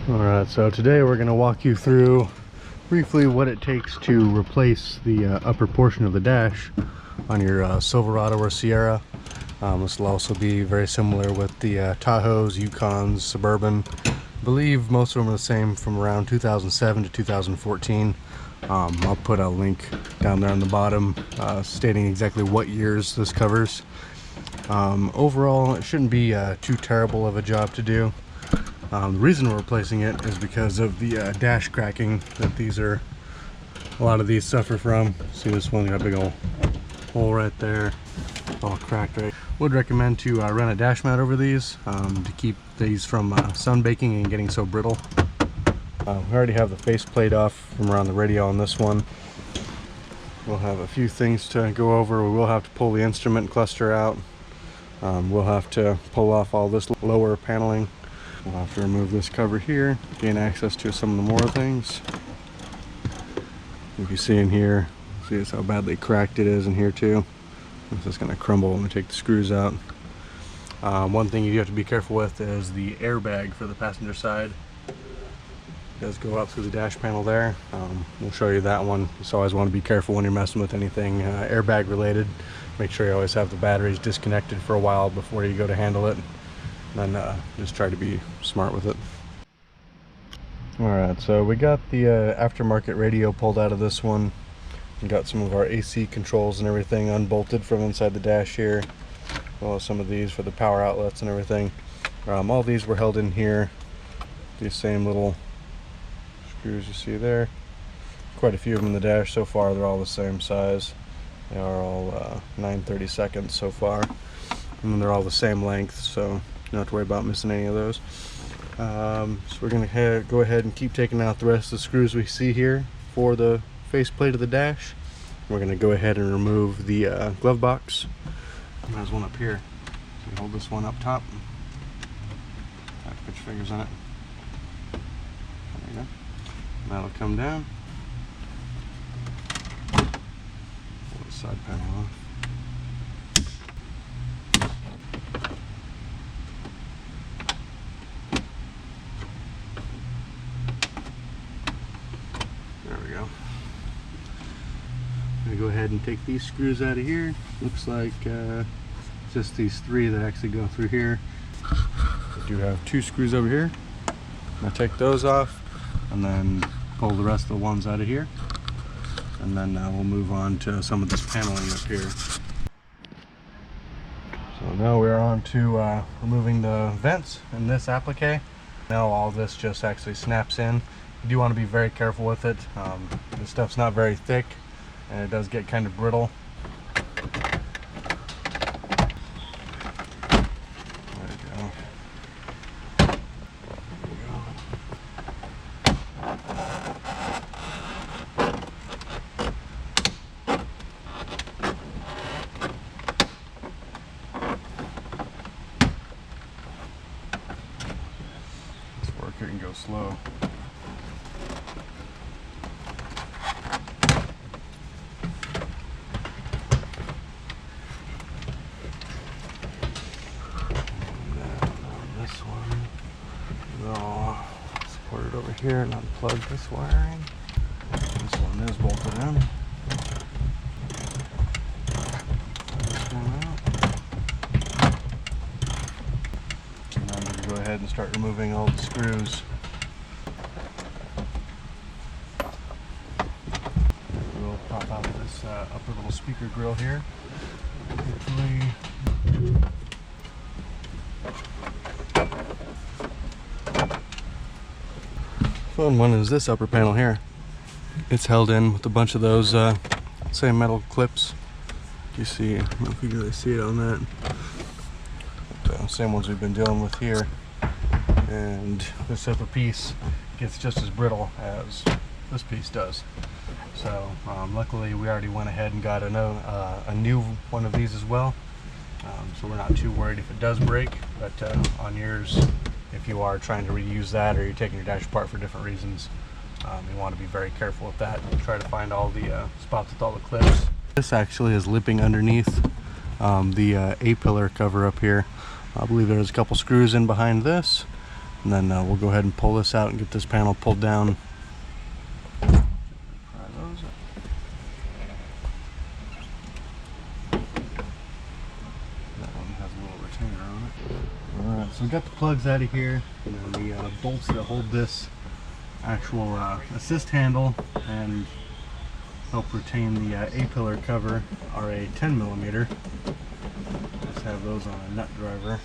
Alright, so today we're going to walk you through briefly what it takes to replace the upper portion of the dash on your Silverado or Sierra. This will also be very similar with the Tahoes, Yukons, Suburban. I believe most of them are the same from around 2007 to 2014. I'll put a link down there on the bottom stating exactly what years this covers. Overall, it shouldn't be too terrible of a job to do. The reason we're replacing it is because of the dash cracking that a lot of these suffer from. See, this one got a big old hole right there, all cracked right. Would recommend to run a dash mat over these to keep these from sun baking and getting so brittle. We already have the faceplate off from around the radio on this one. We'll have a few things to go over. We will have to pull the instrument cluster out. We'll have to pull off all this lower paneling. We'll have to remove this cover here, gain access to some of the more things. If you see in here, see this how badly cracked it is in here too. This is going to crumble when we take the screws out. One thing you have to be careful with is the airbag for the passenger side. It does go up through the dash panel there. We'll show you that one. You always want to be careful when you're messing with anything airbag related. Make sure you always have the batteries disconnected for a while before you go to handle it. And then just try to be smart with it. Alright, so we got the aftermarket radio pulled out of this one. We got some of our AC controls and everything unbolted from inside the dash here, as well as some of these for the power outlets and everything. All these were held in here. These same little screws you see there. Quite a few of them in the dash so far. They're all the same size. They are all 9/32 so far, and then they're all the same length, so you don't have to worry about missing any of those. So we're going to go ahead and keep taking out the rest of the screws we see here for the faceplate of the dash. We're going to go ahead and remove the glove box. There's one up here. So you hold this one up top. Have to put your fingers on it. There you go. That'll come down. Pull the side panel off. There we go. I'm going to go ahead and take these screws out of here. Looks like just these three that actually go through here. I do have two screws over here. I'm going to take those off and then pull the rest of the ones out of here. And then we'll move on to some of this paneling up here. So now we're on to removing the vents in this applique. Now all this just actually snaps in. You do want to be very careful with it. This stuff's not very thick and it does get kind of brittle. It can go slow. This one is all supported over here and unplug this wiring. This one is bolted in. This one out. And I'm going to go ahead and start removing all the screws. We'll pop out this upper little speaker grill here. Hopefully. Fun one is this upper panel here. It's held in with a bunch of those same metal clips. You see, I don't know if you can really see it on that. But, same ones we've been dealing with here. And this upper piece gets just as brittle as this piece does. So luckily we already went ahead and got a new one of these as well. So we're not too worried if it does break, but on yours, if you are trying to reuse that or you're taking your dash apart for different reasons, you want to be very careful with that and try to find all the spots with all the clips. This actually is lipping underneath the A-pillar cover up here. I believe there's a couple screws in behind this, And then we'll go ahead and pull this out and get this panel pulled down. Pry those up. That one has a little retainer on it. Alright, so we got the plugs out of here, and then the bolts that hold this actual assist handle and help retain the A-pillar cover are a 10mm. Just have those on a nut driver.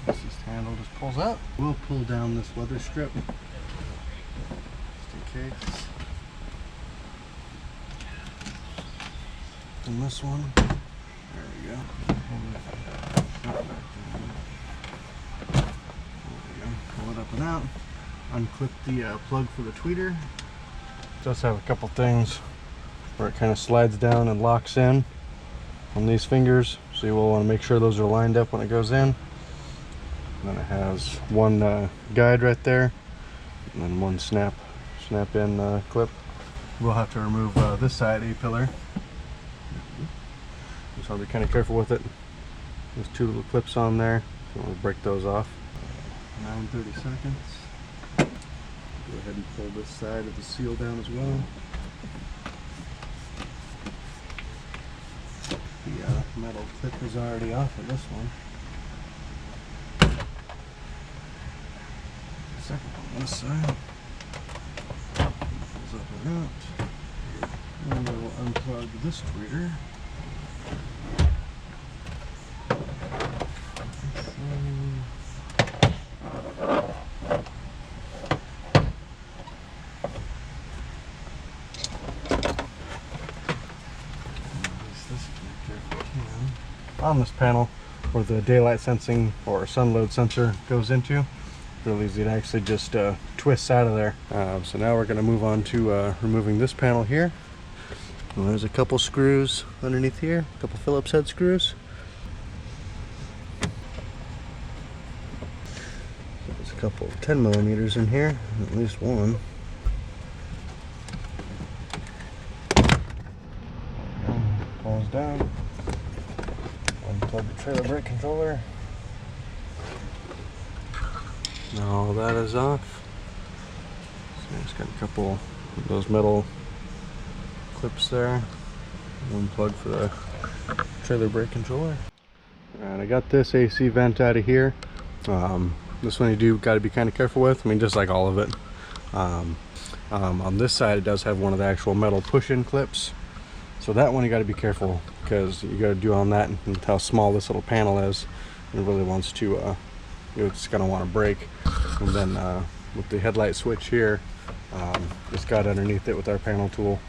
This handle just pulls out. We'll pull down this leather strip just in case. And this one, there we go. Pull it up and out. Unclip the plug for the tweeter. It does have a couple things where it kind of slides down and locks in on these fingers, so you will want to make sure those are lined up when it goes in. And then it has one guide right there, and then one snap in clip. We'll have to remove this side A-pillar. Just want to be kind of careful with it. There's two little clips on there, so we'll break those off. 9:30 seconds. Go ahead and pull this side of the seal down as well. The metal clip is already off of this one. Second on this side. Pulls up and out. And we'll unplug this tweeter. On this panel where the daylight sensing or sun load sensor goes into, really easy to actually just twist out of there. So now we're going to move on to removing this panel here. Well, there's a couple screws underneath here, a couple Phillips head screws. There's a couple 10mm in here, at least one. Pulls down. Unplug the trailer brake controller. Now all that is off. So it's got a couple of those metal clips there. One plug for the trailer brake controller. And I got this AC vent out of here. This one you do got to be kind of careful with. I mean, just like all of it. On this side, it does have one of the actual metal push-in clips. So that one you got to be careful, because you got to do on that and how small this little panel is. It really wants to, it's going to want to break. And then with the headlight switch here, just got underneath it with our panel tool,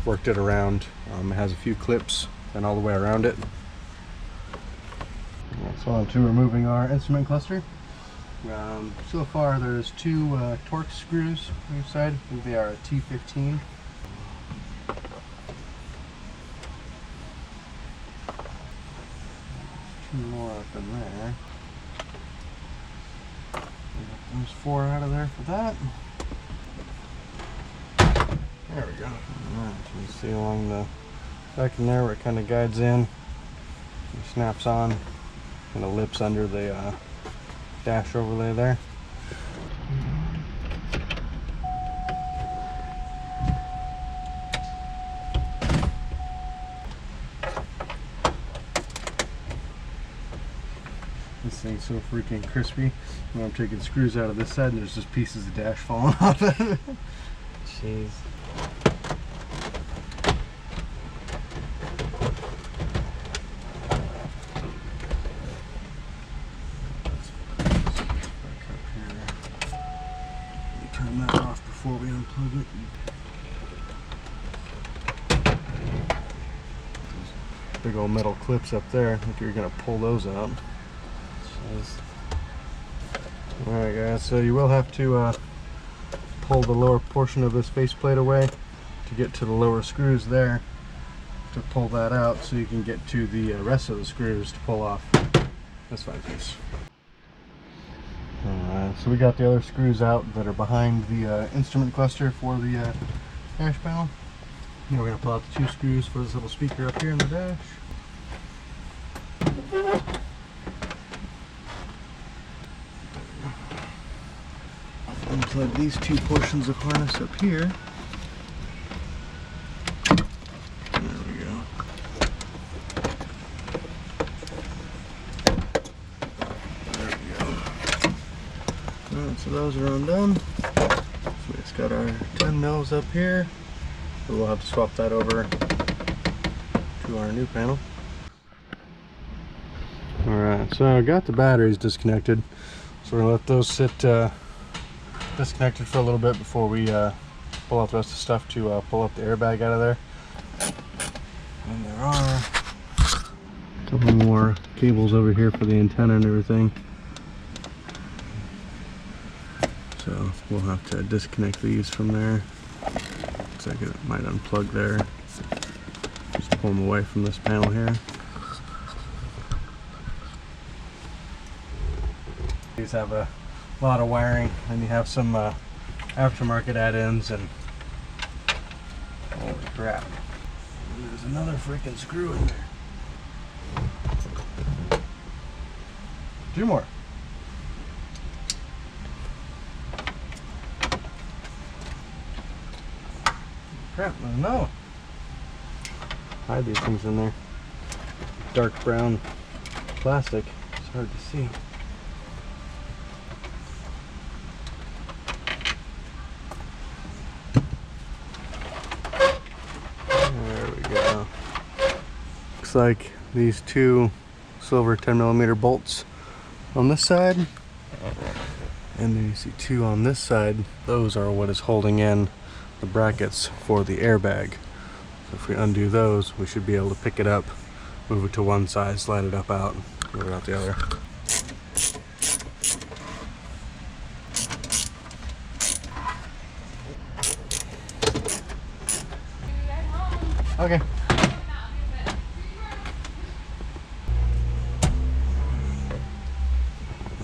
worked it around. It has a few clips and all the way around it. So on to removing our instrument cluster. So far there's two Torx screws on each side. I think they are a T15. More up in there. There's four out of there for that. There we go. Alright, you can see along the back in there where it kind of guides in, it snaps on, kind of lips under the dash overlay there. This thing's so freaking crispy. When I'm taking screws out of this side, and there's just pieces of dash falling off of it. Jeez. Turn that off before we unplug it. Those big old metal clips up there. I think you're gonna pull those out. Alright guys, so you will have to pull the lower portion of this faceplate away to get to the lower screws there, to pull that out so you can get to the rest of the screws to pull off this front piece. Alright, so we got the other screws out that are behind the instrument cluster for the dash panel. Now we're going to pull out the 2 screws for this little speaker up here in the dash. Unplug these 2 portions of harness up here. There we go. There we go. Alright, so those are undone. So we just got our 10 mils up here. So we'll have to swap that over to our new panel. Alright, so I got the batteries disconnected. So we're going to let those sit disconnected for a little bit before we pull out the rest of the stuff to pull up the airbag out of there. And there are a couple more cables over here for the antenna and everything. So we'll have to disconnect these from there. Looks like it might unplug there. Just pull them away from this panel here. These have a lot of wiring, and you have some aftermarket add-ins, and holy crap. And there's another freaking screw in there. 2 more. Crap, no. Hide these things in there. Dark brown plastic. It's hard to see. There we go. Looks like these 2 silver 10mm bolts on this side, and then you see 2 on this side. Those are what is holding in the brackets for the airbag. So if we undo those, we should be able to pick it up, move it to one side, slide it up out, move it out the other. Okay.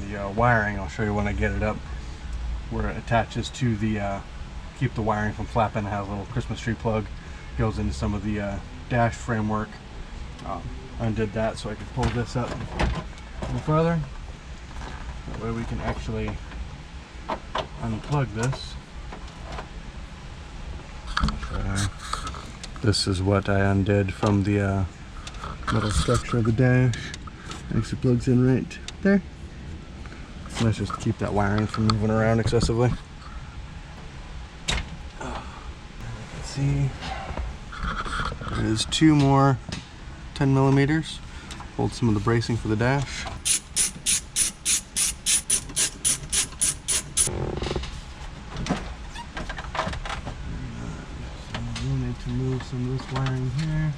The wiring, I'll show you when I get it up, where it attaches to the keep the wiring from flapping. It has a little Christmas tree plug, goes into some of the dash framework. Undid that so I could pull this up a little further. That way we can actually unplug this. This is what I undid from the metal structure of the dash. Actually plugs in right there. And that's just to keep that wiring from moving around excessively. See, there's 2 more 10mm. Hold some of the bracing for the dash. So we'll need to move some of this wiring here.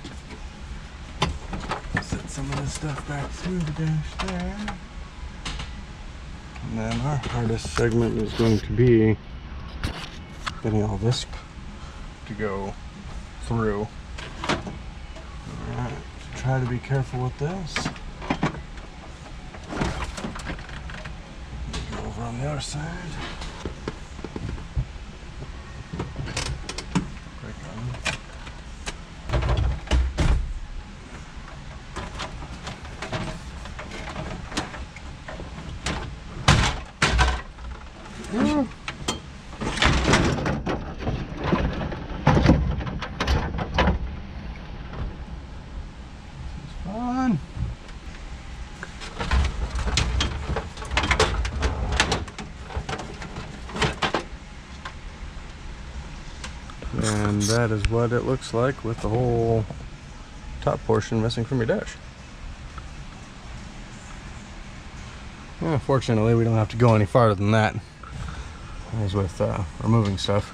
Set some of this stuff back through the dash there. And then our hardest segment is going to be getting all this to go through. Alright, so try to be careful with this. Go over on the other side. Break on. And that is what it looks like with the whole top portion missing from your dash. Well, fortunately, we don't have to go any farther than that as with removing stuff.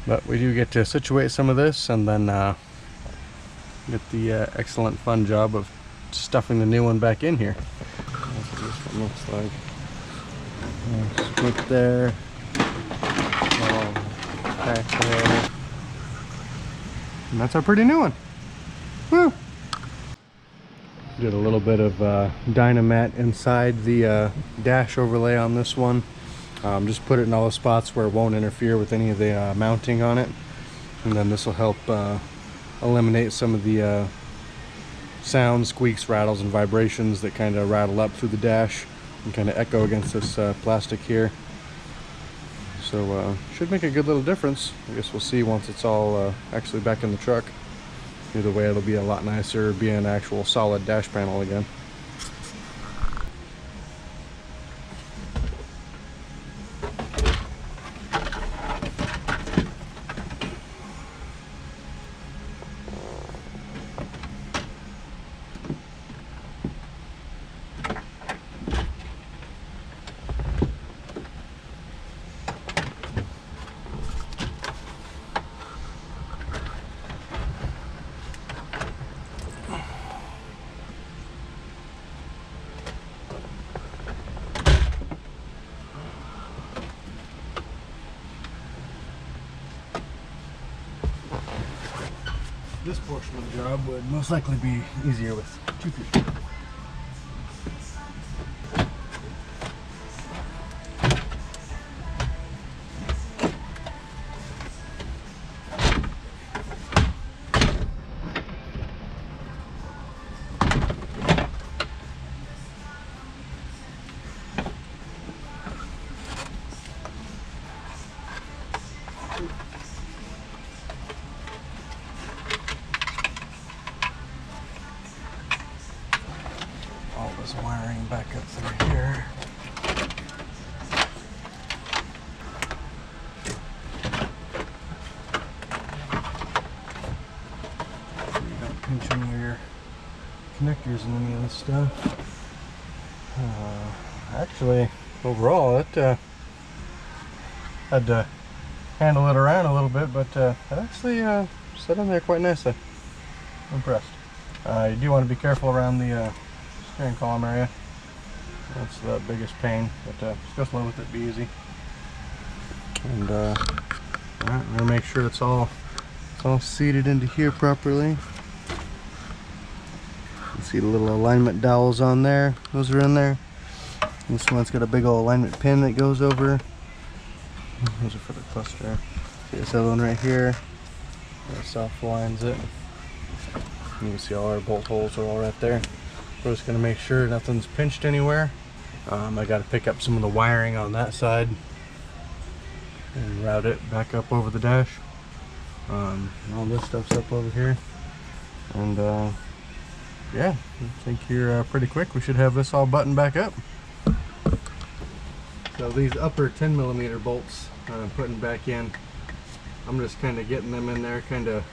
But we do get to situate some of this and then get the excellent fun job of stuffing the new one back in here. That's what this one looks like. Split there. Back there. And that's our pretty new one. Woo! Did a little bit of Dynamat inside the dash overlay on this one. Just put it in all the spots where it won't interfere with any of the mounting on it. and then this will help eliminate some of the sounds, squeaks, rattles, and vibrations that kind of rattle up through the dash and kind of echo against this plastic here. So should make a good little difference. I guess we'll see once it's all actually back in the truck. Either way, it'll be a lot nicer being an actual solid dash panel again. This portion of the job would most likely be easier with 2 feet. All this wiring back up through here. So you don't pinch any of your connectors in any of this stuff. Actually, overall, it had to handle it around a little bit, but it actually set in there quite nicely. I'm impressed. You do want to be careful around the steering column area. That's the biggest pain, but just go slow with it, be easy. And alright, I'm gonna make sure it's all seated into here properly. You can see the little alignment dowels on there. Those are in there. This one's got a big old alignment pin that goes over. Those are for the cluster. See this other one right here. That self aligns it. You can see all our bolt holes are all right there. We're just going to make sure nothing's pinched anywhere. I got to pick up some of the wiring on that side and route it back up over the dash. All this stuff's up over here. And yeah, I think you're pretty quick. We should have this all buttoned back up. So these upper 10mm bolts I'm putting back in, I'm just kind of getting them in there kind of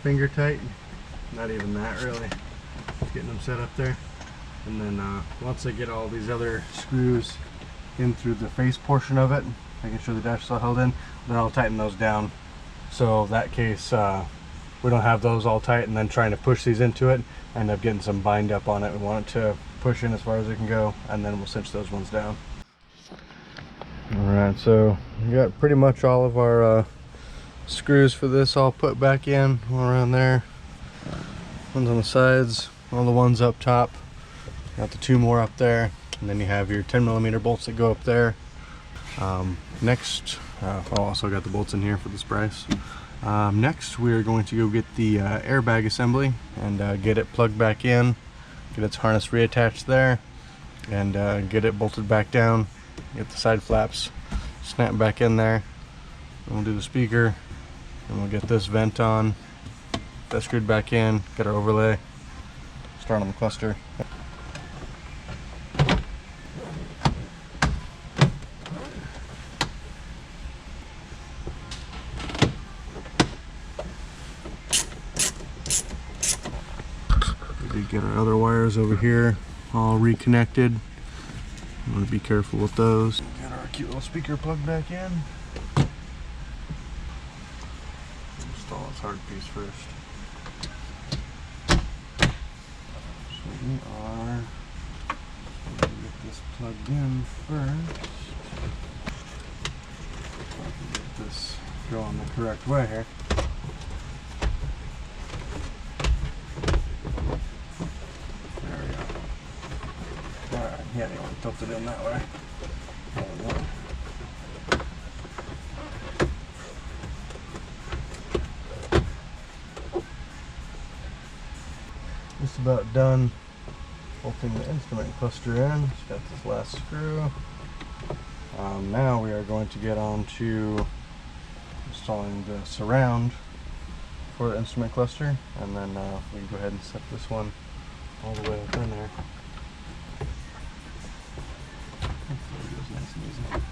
finger tight. Not even that really. Just getting them set up there. And then once I get all these other screws in through the face portion of it, making sure the dash is all held in, then I'll tighten those down. So that case we don't have those all tight and then trying to push these into it, end up getting some bind up on it. We want it to push in as far as it can go, and then we'll cinch those ones down. Alright, so we got pretty much all of our screws for this all put back in, all around there. Ones on the sides, all the ones up top. Got the 2 more up there, and then you have your 10mm bolts that go up there. Next, also got the bolts in here for this price. Next, we're going to go get the airbag assembly and get it plugged back in, get its harness reattached there, and get it bolted back down. Get the side flaps snap back in there. And we'll do the speaker, and we'll get this vent on. That screwed back in. Get our overlay. Start on the cluster. We did get our other wires over here all reconnected. I'm going to be careful with those. Got our cute little speaker plugged back in. Install this hard piece first. So we are going to get this plugged in first. So I can get this going the correct way here. Yeah, you want to tilt it in that way. just about done bolting the instrument cluster in. Just got this last screw. Now we are going to get on to installing the surround for the instrument cluster, and then we can go ahead and set this one all the way up in there. Hopefully it goes nice and easy.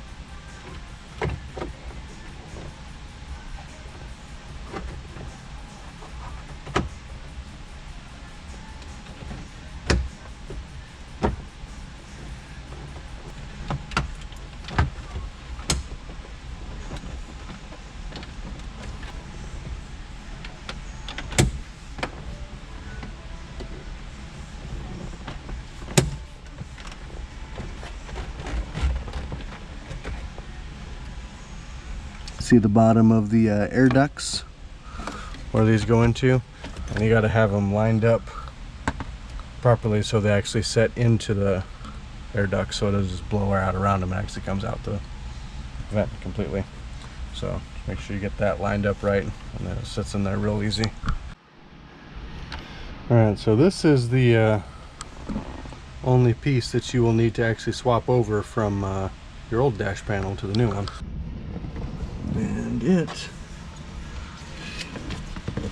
See the bottom of the air ducts where these go into, and you got to have them lined up properly so they actually set into the air duct, so it doesn't just blow air out around them. It actually comes out the vent completely. So make sure you get that lined up right, and then it sits in there real easy. Alright, so this is the only piece that you will need to actually swap over from your old dash panel to the new one. And it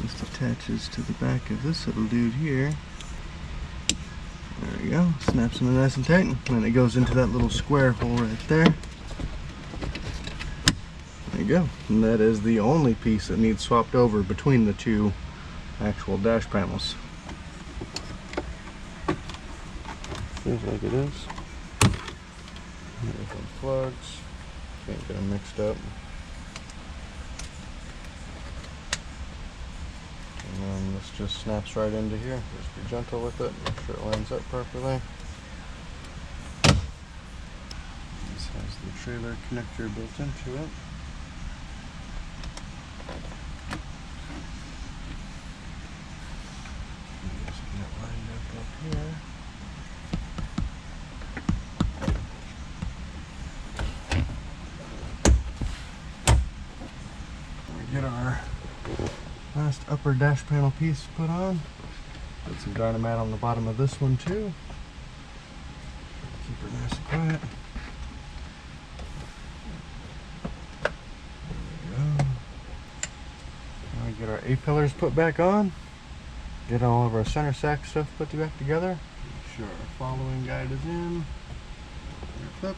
just attaches to the back of this little dude here. There we go. Snaps in nice and tight, and then it goes into that little square hole right there. There you go. And that is the only piece that needs swapped over between the two actual dash panels. Seems like it is. There's some plugs. Can't get them mixed up. And then this just snaps right into here. Just be gentle with it, make sure it lines up properly. This has the trailer connector built into it. Just get it lined up here. We get our last upper dash panel piece put on. Put some Dynamat on the bottom of this one too. Keep her nice and quiet. There we go. Now we get our A-pillars put back on. Get all of our center sack stuff put back together. Make sure our following guide is in. Clip.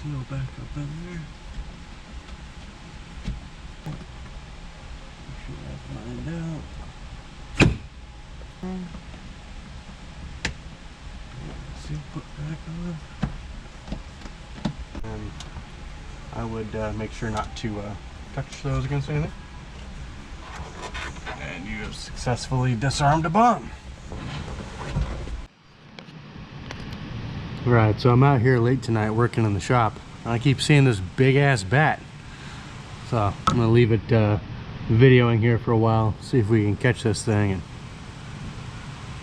Seal back up in there. Make sure that's lined out. Seal put back on. And I would make sure not to touch those against anything. And you have successfully disarmed a bomb. Right, so I'm out here late tonight working in the shop, and I keep seeing this big ass bat. So I'm gonna leave it videoing here for a while, see if we can catch this thing and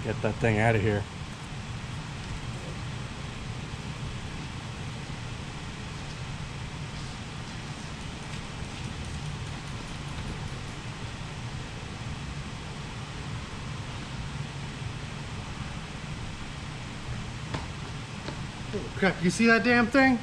get that thing out of here. Crap, you see that damn thing?